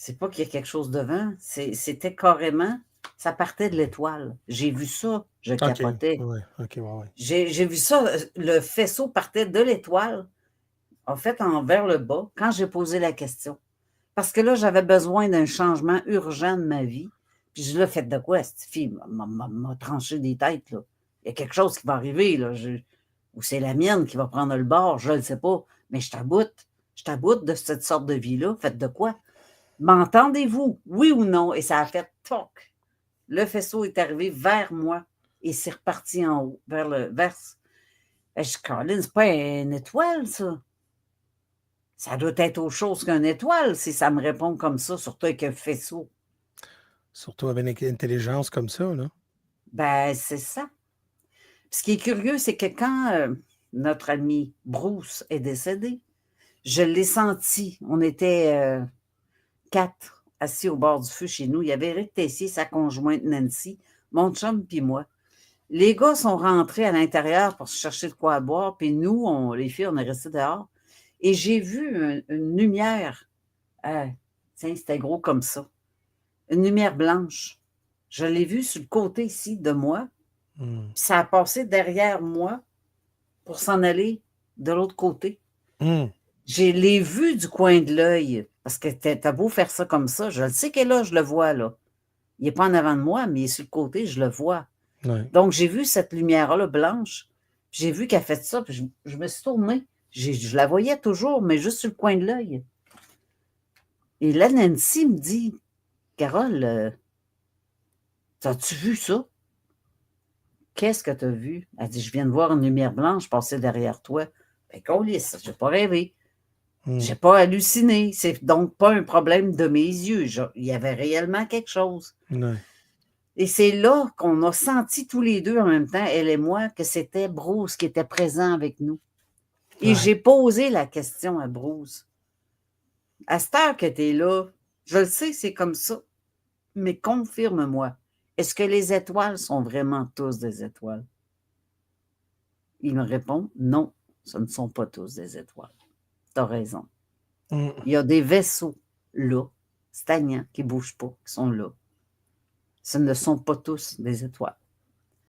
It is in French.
C'est pas qu'il y a quelque chose devant, c'était carrément ça partait de l'étoile. J'ai vu ça, je OK, capotais. ouais, OK, ouais, ouais. J'ai vu ça, le faisceau partait de l'étoile, en fait, vers le bas, quand j'ai posé la question. Parce que là, j'avais besoin d'un changement urgent de ma vie. Puis je l'ai fait de quoi, cette fille m'a tranché des têtes, là. Il y a quelque chose qui va arriver, là. Ou c'est la mienne qui va prendre le bord, je ne le sais pas. Mais je t'aboute. Je t'aboute de cette sorte de vie-là. Faites de quoi? M'entendez-vous? Oui ou non? Et ça a fait toc. Le faisceau est arrivé vers moi et c'est reparti en haut, vers. Je dis, Colin, c'est pas une étoile, ça. Ça doit être autre chose qu'une étoile si ça me répond comme ça, surtout avec un faisceau. Surtout avec une intelligence comme ça, là. Ben, c'est ça. Ce qui est curieux, c'est que quand notre ami Bruce est décédé, je l'ai senti. On était 4 assis au bord du feu chez nous. Il y avait Éric Tessier, sa conjointe Nancy, mon chum puis moi. Les gars sont rentrés à l'intérieur pour se chercher de quoi boire, puis nous, les filles, on est restés dehors. Et j'ai vu une lumière. Tiens, c'était gros comme ça. Une lumière blanche. Je l'ai vue sur le côté ici de moi, Mm. puis ça a passé derrière moi pour s'en aller de l'autre côté. Mm. Je l'ai vu du coin de l'œil, parce que t'as beau faire ça comme ça, je le sais qu'il est là, je le vois là. Il n'est pas en avant de moi, mais il est sur le côté, je le vois. Ouais. Donc, j'ai vu cette lumière-là blanche, puis j'ai vu qu'elle a fait ça, puis je me suis tournée. Je la voyais toujours, mais juste sur le coin de l'œil. Et là, Nancy me dit, Carole, as-tu vu ça? Qu'est-ce que tu as vu? Elle dit, je viens de voir une lumière blanche passer derrière toi. Ben, câlisse, j'ai pas rêvé. Mm. J'ai pas halluciné. C'est donc pas un problème de mes yeux. Il y avait réellement quelque chose. Ouais. Et c'est là qu'on a senti tous les deux en même temps, elle et moi, que c'était Bruce qui était présent avec nous. Et Ouais. j'ai posé la question à Bruce. À cette heure que tu es là, je le sais, c'est comme ça, mais confirme-moi, est-ce que les étoiles sont vraiment tous des étoiles? Il me répond, non, ce ne sont pas tous des étoiles. Tu as raison. Mm. Il y a des vaisseaux là, stagnants, qui ne bougent pas, qui sont là. Ce ne sont pas tous des étoiles.